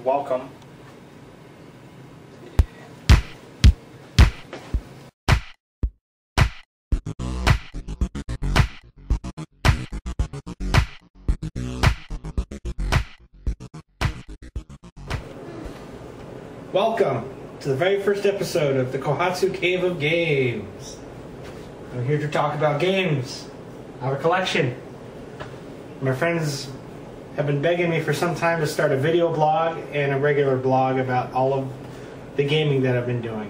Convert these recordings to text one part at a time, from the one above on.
Welcome. Welcome to the very first episode of the Kohatsu Cave of Games. I'm here to talk about games. I have a collection. My friends have been begging me for some time to start a video blog and a regular blog about all of the gaming that I've been doing.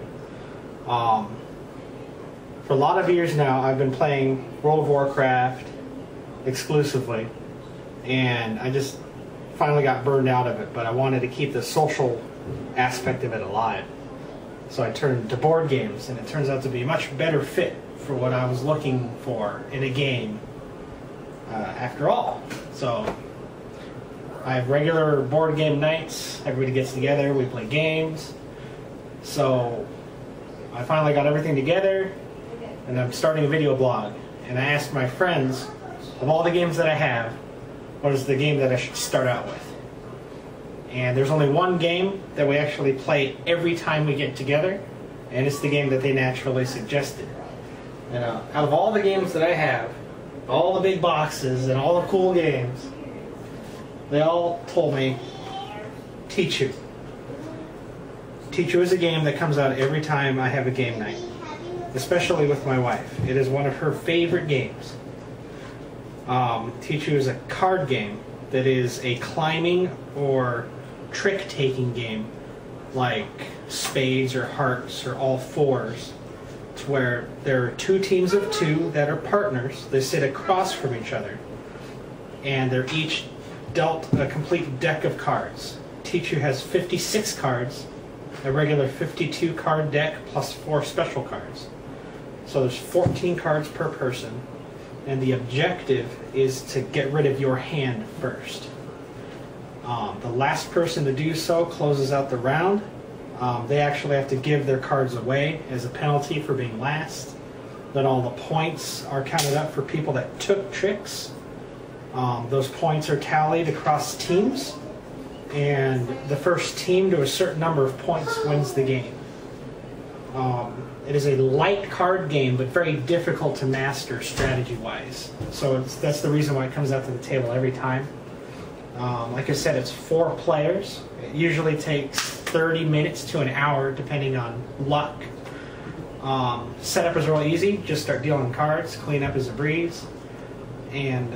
For a lot of years now, I've been playing World of Warcraft exclusively, and I just finally got burned out of it, but I wanted to keep the social aspect of it alive. So I turned to board games, and it turns out to be a much better fit for what I was looking for in a game after all. So I have regular board game nights. Everybody gets together, we play games. So I finally got everything together, and I'm starting a video blog. And I asked my friends, of all the games that I have, what is the game that I should start out with? And there's only one game that we actually play every time we get together, and it's the game that they naturally suggested. And out of all the games that I have, all the big boxes and all the cool games, they all told me Tichu. Tichu is a game that comes out every time I have a game night, especially with my wife. It is one of her favorite games. Tichu is a card game that is a climbing or trick-taking game, like spades or hearts or all fours. It's where there are two teams of two that are partners. They sit across from each other, and they're each dealt a complete deck of cards. Tichu has 56 cards, a regular 52 card deck plus 4 special cards. So there's 14 cards per person, and the objective is to get rid of your hand first. The last person to do so closes out the round. They actually have to give their cards away as a penalty for being last. Then all the points are counted up for people that took tricks. Those points are tallied across teams, and the first team to a certain number of points wins the game. It is a light card game, but very difficult to master strategy-wise. So that's the reason why it comes out to the table every time. Like I said, it's 4 players. It usually takes 30 minutes to an hour, depending on luck. Setup is real easy. Just start dealing cards. Cleanup is a breeze. And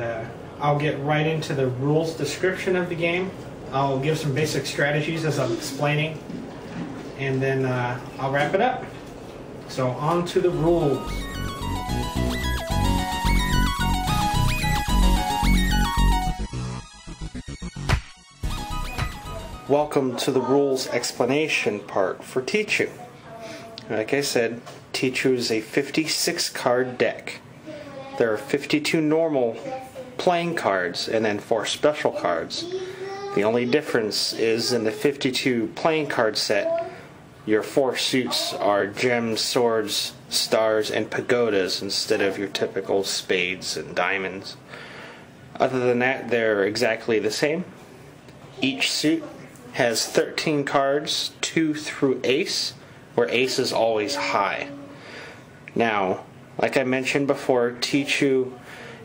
I'll get right into the rules description of the game. I'll give some basic strategies as I'm explaining, and then I'll wrap it up. So on to the rules. Welcome to the rules explanation part for Tichu. Like I said, Tichu is a 56 card deck. There are 52 normal playing cards and then 4 special cards. The only difference is in the 52 playing card set, your 4 suits are gems, swords, stars, and pagodas instead of your typical spades and diamonds. Other than that, they're exactly the same. Each suit has 13 cards, 2 through ace, where ace is always high. Now, like I mentioned before, Tichu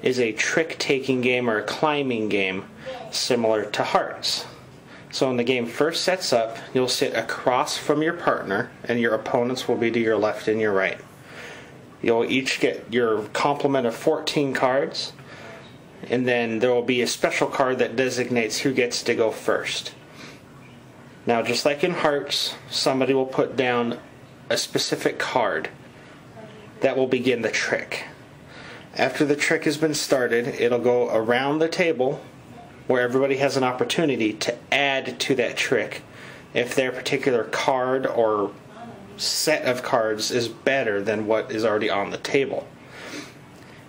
is a trick-taking game or a climbing game similar to hearts. So when the game first sets up, you'll sit across from your partner, and your opponents will be to your left and your right. You'll each get your complement of 14 cards, and then there will be a special card that designates who gets to go first. Now, just like in hearts, somebody will put down a specific card that will begin the trick. After the trick has been started, it'll go around the table where everybody has an opportunity to add to that trick if their particular card or set of cards is better than what is already on the table.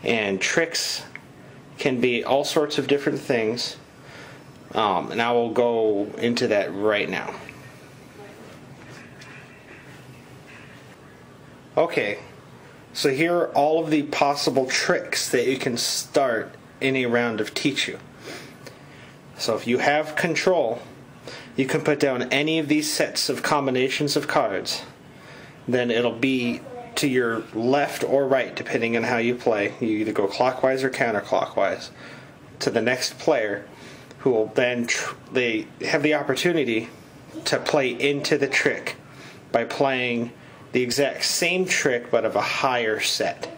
And tricks can be all sorts of different things, and I will go into that right now. Okay, so here are all of the possible tricks that you can start in a round of Tichu. So if you have control, you can put down any of these sets of combinations of cards. Then it'll be to your left or right, depending on how you play. You either go clockwise or counterclockwise to the next player, who will then they have the opportunity to play into the trick by playing the exact same trick but of a higher set.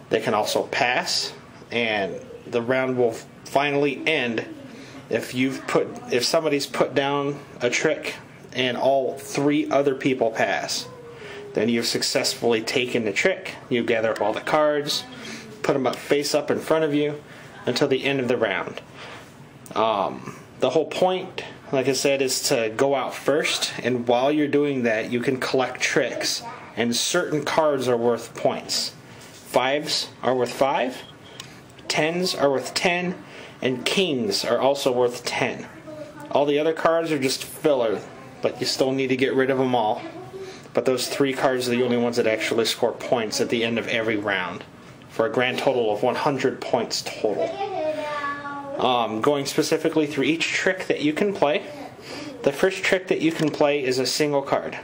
They can also pass, and the round will finally end if somebody's put down a trick and all 3 other people pass. Then you've successfully taken the trick. You gather up all the cards, put them up face up in front of you until the end of the round. The whole point, like I said, is to go out first, and while you're doing that, you can collect tricks, and certain cards are worth points. 5s are worth 5, 10s are worth 10, and kings are also worth 10. All the other cards are just filler, but you still need to get rid of them all. But those 3 cards are the only ones that actually score points at the end of every round, for a grand total of 100 points total. Going specifically through each trick that you can play, the first trick that you can play is a single card.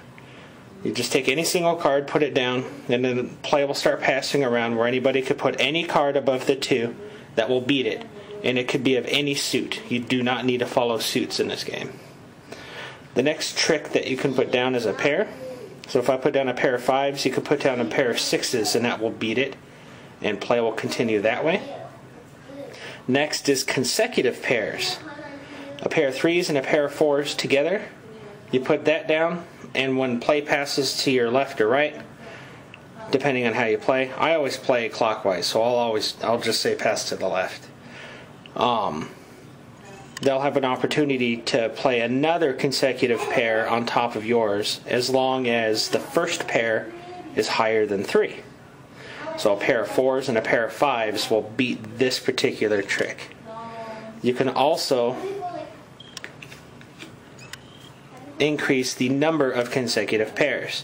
You just take any single card, put it down, and then the play will start passing around where anybody could put any card above the 2 that will beat it. And it could be of any suit. You do not need to follow suits in this game. The next trick that you can put down is a pair. So if I put down a pair of 5s, you could put down a pair of 6s, and that will beat it. And play will continue that way. Next is consecutive pairs. A pair of 3s and a pair of 4s together. You put that down, and when play passes to your left or right, depending on how you play, I always play clockwise, so I'll just say pass to the left. They'll have an opportunity to play another consecutive pair on top of yours, as long as the first pair is higher than 3. So a pair of 4s and a pair of 5s will beat this particular trick. You can also increase the number of consecutive pairs.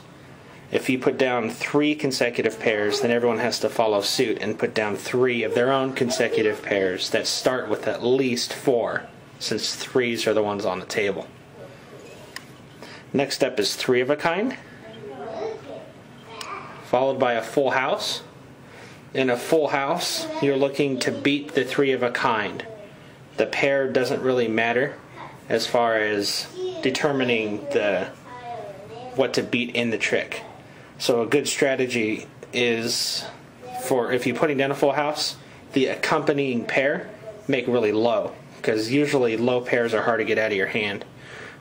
If you put down 3 consecutive pairs, then everyone has to follow suit and put down 3 of their own consecutive pairs that start with at least 4, since 3s are the ones on the table. Next up is 3 of a kind, followed by a full house. In a full house, you're looking to beat the 3 of a kind. The pair doesn't really matter as far as determining what to beat in the trick. So a good strategy is, for if you're putting down a full house, the accompanying pair make really low, because usually low pairs are hard to get out of your hand.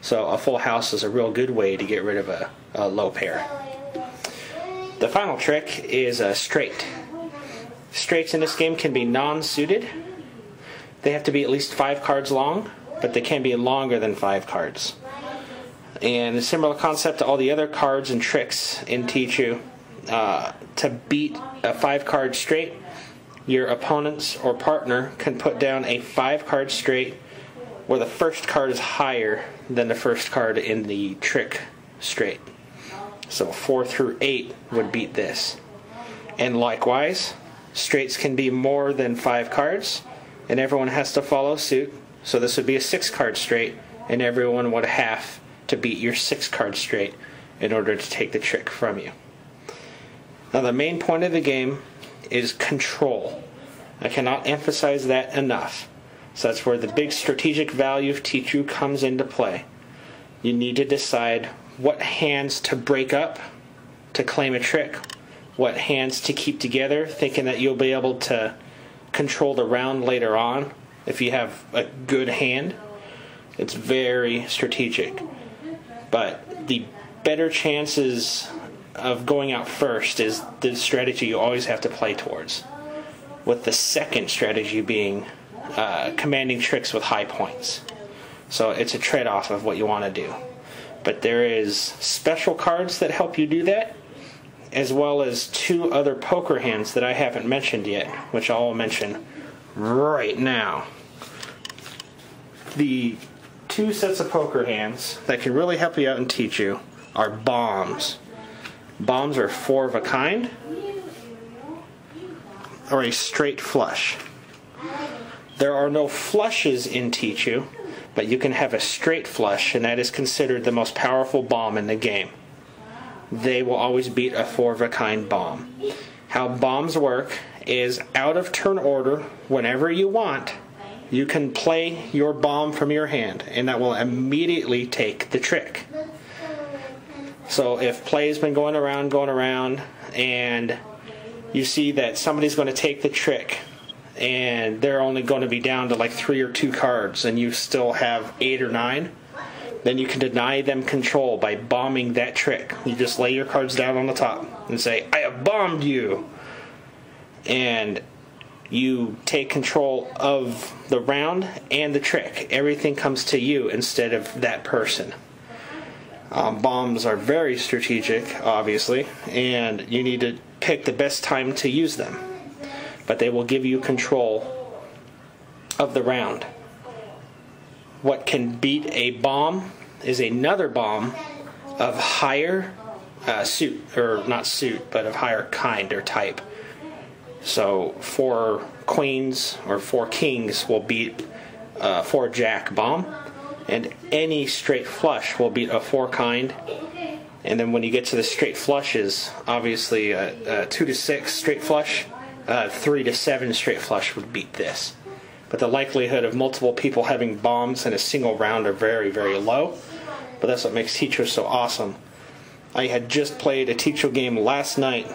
So a full house is a real good way to get rid of a low pair. The final trick is a straight. Straights in this game can be non-suited. They have to be at least 5 cards long, but they can be longer than 5 cards. And a similar concept to all the other cards and tricks in Tichu. To beat a 5-card straight, your opponents or partner can put down a 5-card straight where the first card is higher than the first card in the trick straight. So 4 through 8 would beat this. And likewise, straights can be more than 5 cards, and everyone has to follow suit. So this would be a 6-card straight, and everyone would have to beat your 6-card straight in order to take the trick from you. Now the main point of the game is control. I cannot emphasize that enough. So that's where the big strategic value of Tichu comes into play. You need to decide what hands to break up to claim a trick, what hands to keep together, thinking that you'll be able to control the round later on if you have a good hand. It's very strategic. But the better chances of going out first is the strategy you always have to play towards, with the second strategy being commanding tricks with high points. So it's a trade-off of what you want to do. But there is special cards that help you do that, as well as 2 other poker hands that I haven't mentioned yet, which I'll mention right now. The 2 sets of poker hands that can really help you out and teach you are bombs. Bombs are 4 of a kind, or a straight flush. There are no flushes in Tichu, but you can have a straight flush, and that is considered the most powerful bomb in the game. They will always beat a 4 of a kind bomb. How bombs work is out of turn order, whenever you want, you can play your bomb from your hand, and that will immediately take the trick. So if play has been going around, and you see that somebody's going to take the trick, and they're only going to be down to like 3 or 2 cards, and you still have 8 or 9, then you can deny them control by bombing that trick. You just lay your cards down on the top and say, "I have bombed you." And you take control of the round and the trick. Everything comes to you instead of that person. Bombs are very strategic, obviously, and you need to pick the best time to use them. But they will give you control of the round. What can beat a bomb is another bomb of higher suit, or not suit, but of higher kind or type. So 4 queens or 4 kings will beat a 4 jack bomb, and any straight flush will beat a 4 kind. And then when you get to the straight flushes, obviously a 2 to 6 straight flush, 3 to 7 straight flush would beat this. But the likelihood of multiple people having bombs in a single round are very, very low. But that's what makes Tichu so awesome. I had just played a Tichu game last night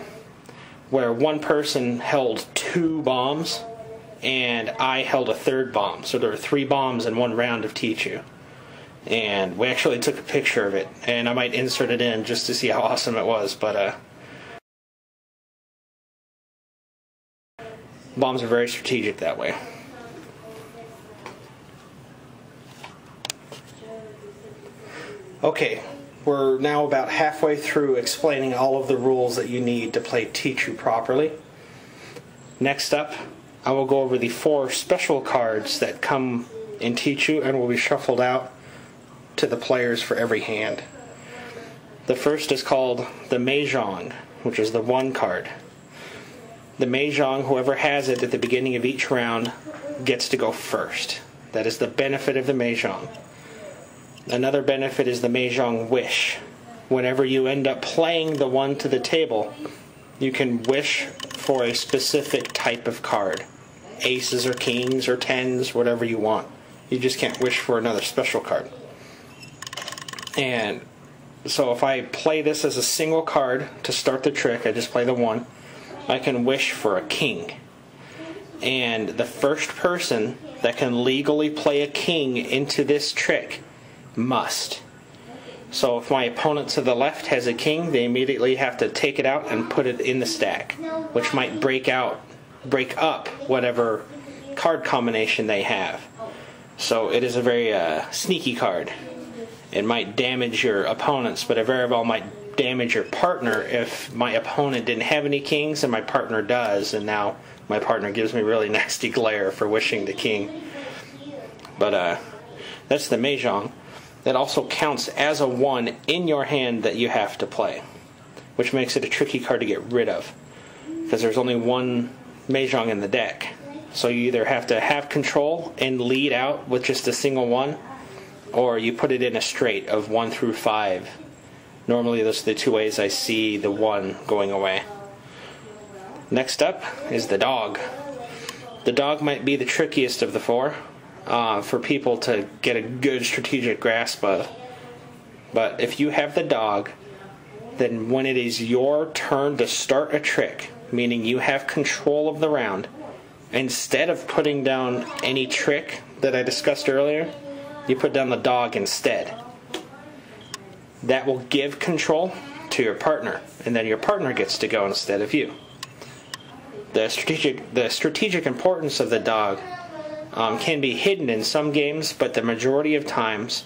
where one person held 2 bombs and I held a 3rd bomb. So there were 3 bombs in one round of Tichu. And we actually took a picture of it, and I might insert it in just to see how awesome it was. But bombs are very strategic that way. Okay, we're now about halfway through explaining all of the rules that you need to play Tichu properly. Next up, I will go over the 4 special cards that come in Tichu and will be shuffled out to the players for every hand. The first is called the Mahjong, which is the 1 card. The Mahjong, whoever has it at the beginning of each round, gets to go first. That is the benefit of the Mahjong. Another benefit is the Mahjong Wish. Whenever you end up playing the one to the table, you can wish for a specific type of card. Aces or kings or tens, whatever you want. You just can't wish for another special card. And so if I play this as a single card to start the trick, I just play the 1, I can wish for a king. And the first person that can legally play a king into this trick must. So if my opponent to the left has a king, they immediately have to take it out and put it in the stack, which might break up whatever card combination they have. So it is a very sneaky card. It might damage your opponents, but it very well might damage your partner if my opponent didn't have any kings and my partner does, and now my partner gives me really nasty glare for wishing the king. But that's the Mahjong. That also counts as a 1 in your hand that you have to play, which makes it a tricky card to get rid of, because there's only 1 Mahjong in the deck. So you either have to have control and lead out with just a single 1, or you put it in a straight of 1 through 5. Normally those are the 2 ways I see the 1 going away. Next up is the dog. The dog might be the trickiest of the 4 for people to get a good strategic grasp of. But if you have the dog, then when it is your turn to start a trick, meaning you have control of the round, instead of putting down any trick that I discussed earlier, you put down the dog instead. That will give control to your partner, and then your partner gets to go instead of you. The strategic importance of the dog can be hidden in some games, but the majority of times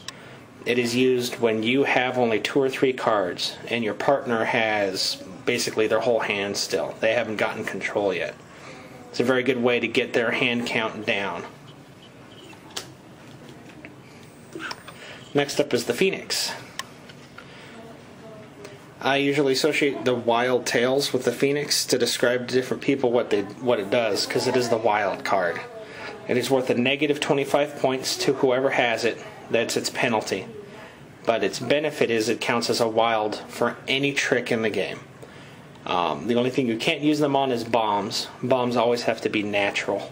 it is used when you have only 2 or 3 cards and your partner has basically their whole hand still. They haven't gotten control yet. It's a very good way to get their hand count down. Next up is the Phoenix. I usually associate the wild tails with the Phoenix to describe to different people what it does, because it is the wild card. It is worth a negative 25 points to whoever has it. That's its penalty. But its benefit is it counts as a wild for any trick in the game. The only thing you can't use them on is bombs. Bombs always have to be natural.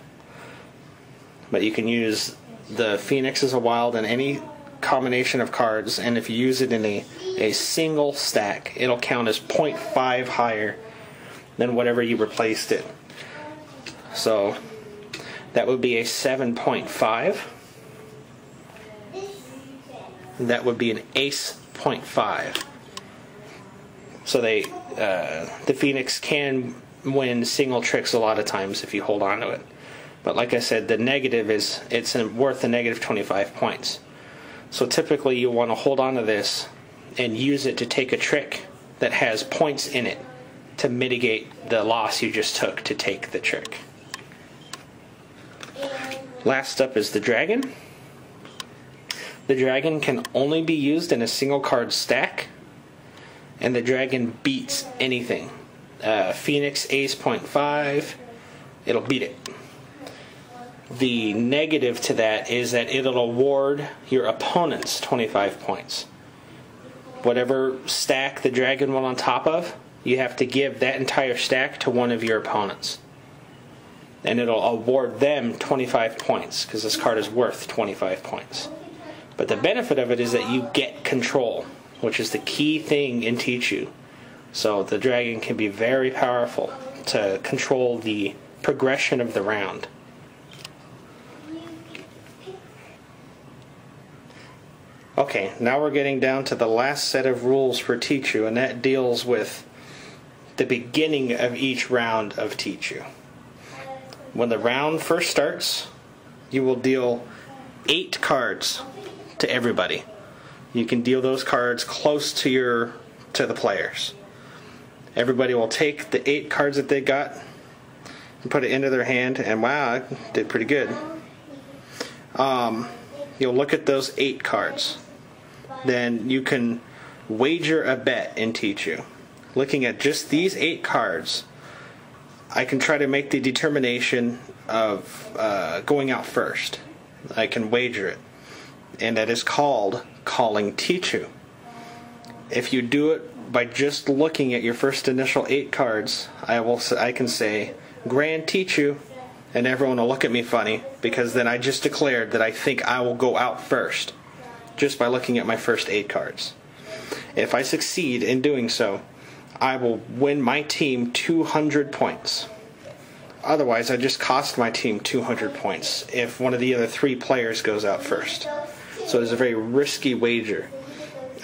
But you can use the Phoenix as a wild in any combination of cards, and if you use it in a single stack, it'll count as 0.5 higher than whatever you replaced it. So that would be a 7.5. That would be an ace 0.5. So the Phoenix can win single tricks a lot of times if you hold on to it. But like I said, the negative is it's worth a negative 25 points. So typically you want to hold on to this and use it to take a trick that has points in it to mitigate the loss you just took to take the trick. Last up is the dragon. The dragon can only be used in a single card stack, and the dragon beats anything. Phoenix ace 0.5, it'll beat it. The negative to that is that it'll award your opponents 25 points. Whatever stack the dragon went on top of, you have to give that entire stack to one of your opponents. And it'll award them 25 points, because this card is worth 25 points. But the benefit of it is that you get control, which is the key thing in Tichu. So the dragon can be very powerful to control the progression of the round. Okay, now we're getting down to the last set of rules for Tichu, and that deals with the beginning of each round of Tichu. When the round first starts, you will deal 8 cards to everybody. You can deal those cards close to the players. Everybody will take the 8 cards that they got and put it into their hand, and wow, I did pretty good. You'll look at those 8 cards. Then you can wager a bet in Tichu. Looking at just these 8 cards, I can try to make the determination of going out first. I can wager it. And that is called calling Tichu. If you do it by just looking at your first initial 8 cards, I can say Grand Tichu, and everyone will look at me funny, because then I just declared that I think I will go out first, just by looking at my first 8 cards. If I succeed in doing so, I will win my team 200 points. Otherwise, I just cost my team 200 points if one of the other 3 players goes out first. So it is a very risky wager.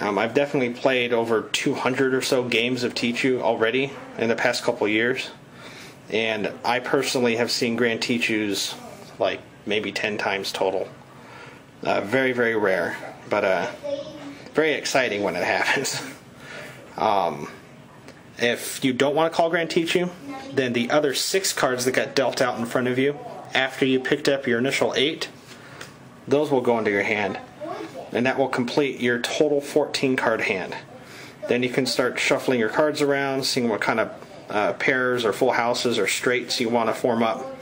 I've definitely played over 200 or so games of Tichu already in the past couple years. And I personally have seen Grand Tichus like maybe 10 times total. Very, very rare, but very exciting when it happens. If you don't want to call Grand Tichu, then the other 6 cards that got dealt out in front of you after you picked up your initial 8, those will go into your hand. And that will complete your total 14 card hand. Then you can start shuffling your cards around, seeing what kind of pairs or full houses or straights you want to form up.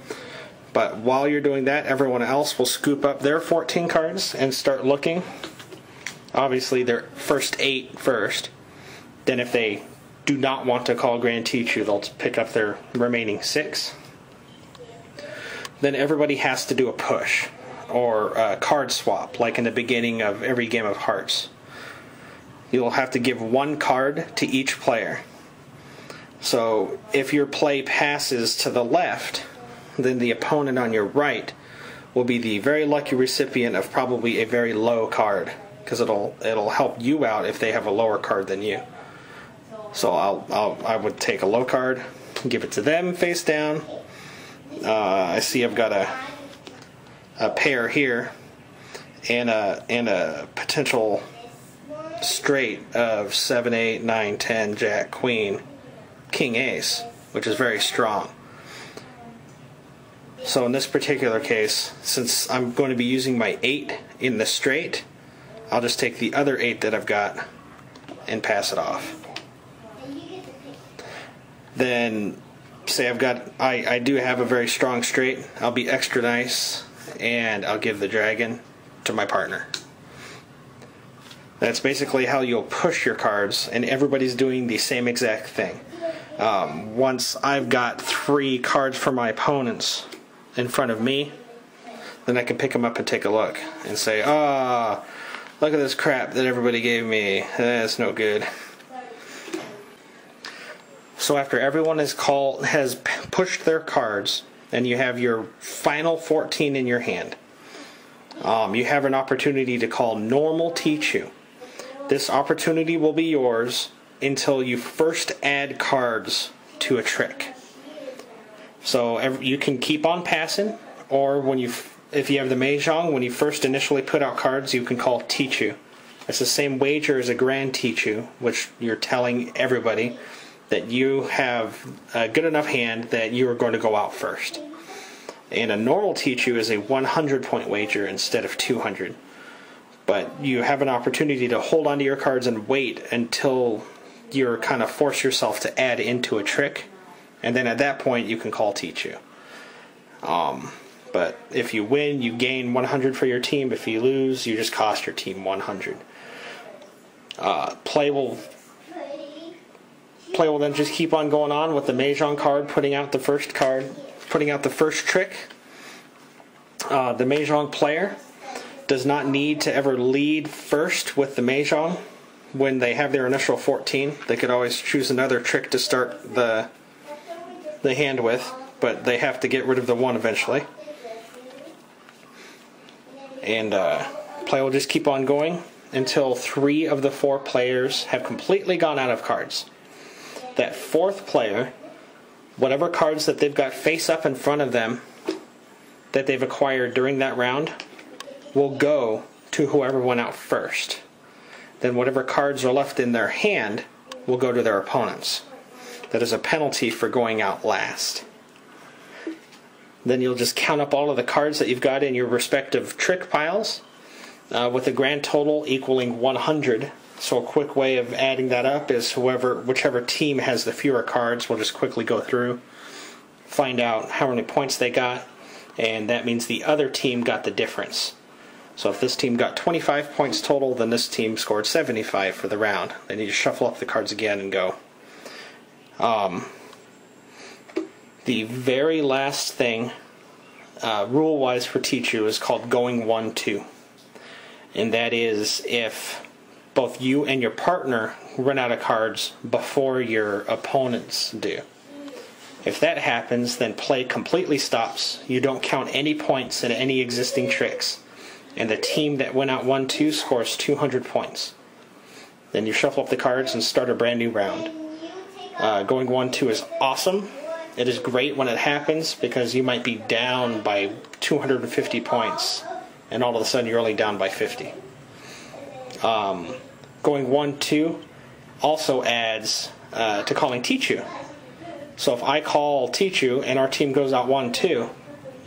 But while you're doing that, everyone else will scoop up their 14 cards and start looking. Obviously, their first 8 first. Then if they do not want to call Grand Tichu, they'll pick up their remaining 6. Then everybody has to do a push, or a card swap, like in the beginning of every game of Hearts. You'll have to give 1 card to each player. So if your play passes to the left, then the opponent on your right will be the very lucky recipient of probably a very low card, because it'll help you out if they have a lower card than you. So I would take a low card, give it to them face down. I see I've got a pair here, and a potential straight of 7, 8, 9, 10, Jack, Queen, King, Ace, which is very strong. So in this particular case, since I'm going to be using my 8 in the straight, I'll just take the other 8 that I've got and pass it off. Then say I do have a very strong straight, I'll be extra nice and I'll give the dragon to my partner. That's basically how you'll push your cards, and everybody's doing the same exact thing. Once I've got 3 cards for my opponents in front of me, then I can pick them up and take a look and say, look at this crap that everybody gave me. That's no good. So after everyone has pushed their cards, and you have your final 14 in your hand, you have an opportunity to call normal Tichu. This opportunity will be yours until you first add cards to a trick. So you can keep on passing, or if you have the Mahjong, when you first initially put out cards, you can call Tichu. It's the same wager as a Grand Tichu, which you're telling everybody that you have a good enough hand that you are going to go out first. And a normal Tichu is a 100-point wager instead of 200. But you have an opportunity to hold onto your cards and wait until you're kind of force yourself to add into a trick, and then at that point you can call Tichu. But if you win, you gain 100 for your team. If you lose, you just cost your team 100. Play will then just keep on going on with the Mahjong card putting out the first trick. The Mahjong player does not need to ever lead first with the Mahjong. When they have their initial 14, they could always choose another trick to start the hand with, but they have to get rid of the one eventually. And play will just keep on going until 3 of the 4 players have completely gone out of cards. That 4th player, whatever cards that they've got face up in front of them that they've acquired during that round will go to whoever went out first. Then whatever cards are left in their hand will go to their opponents. That is a penalty for going out last. Then you'll just count up all of the cards that you've got in your respective trick piles, with a grand total equaling 100. So a quick way of adding that up is whichever team has the fewer cards will just quickly go through, find out how many points they got, and that means the other team got the difference. So if this team got 25 points total, then this team scored 75 for the round. Then you just shuffle up the cards again and go. The very last thing, rule-wise for Tichu, is called going 1-2. And that is if both you and your partner run out of cards before your opponents do. If that happens, then play completely stops. You don't count any points in any existing tricks. And the team that went out 1-2 scores 200 points. Then you shuffle up the cards and start a brand new round. Going 1-2 is awesome. It is great when it happens because you might be down by 250 points and all of a sudden you're only down by 50. Going 1-2 also adds to calling Tichu. So if I call Tichu and our team goes out 1-2,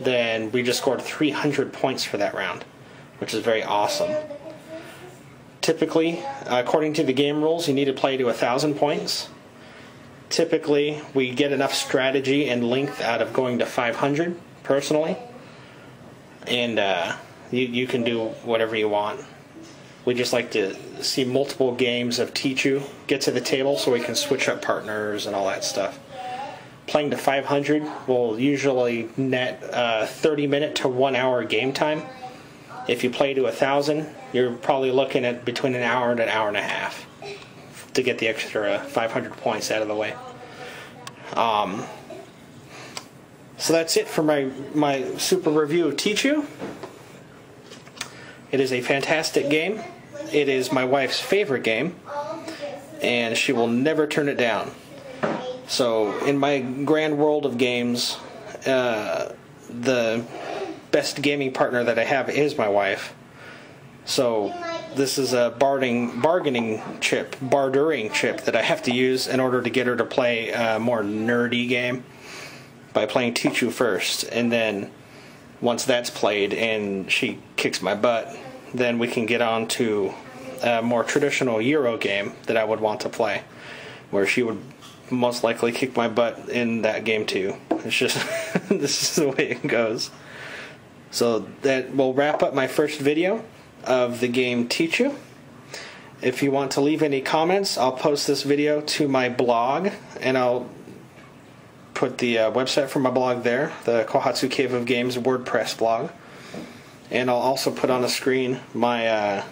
then we just scored 300 points for that round, which is very awesome. Typically, according to the game rules, you need to play to 1,000 points. Typically, we get enough strategy and length out of going to 500, personally. And you can do whatever you want. We just like to see multiple games of Tichu get to the table so we can switch up partners and all that stuff. Playing to 500 will usually net 30-minute to 1-hour game time. If you play to 1,000, you're probably looking at between an hour and an hour and a half to get the extra 500 points out of the way. So that's it for my super review of Tichu. It is a fantastic game. It is my wife's favorite game, and she will never turn it down. So in my grand world of games, the best gaming partner that I have is my wife. So this is a bartering chip that I have to use in order to get her to play a more nerdy game by playing Tichu first. And then once that's played and she kicks my butt, then we can get on to a more traditional Euro game that I would want to play, where she would most likely kick my butt in that game too. It's just this is the way it goes. So that will wrap up my first video of the game Tichu. If you want to leave any comments, I'll post this video to my blog, and I'll put the website for my blog there, the Kohatsu Cave of Games WordPress blog. And I'll also put on the screen my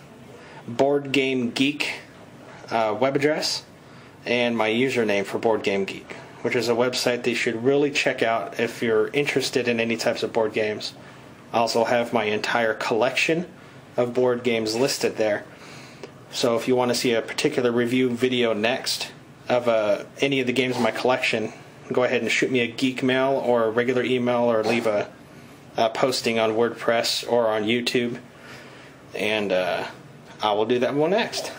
Board Game Geek web address and my username for Board Game Geek, which is a website that you should really check out if you're interested in any types of board games. I also have my entire collection of board games listed there. So if you want to see a particular review video next of any of the games in my collection, go ahead and shoot me a geek mail or a regular email, or leave a posting on WordPress or on YouTube, and I will do that one next.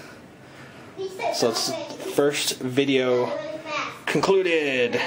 So it's first video concluded.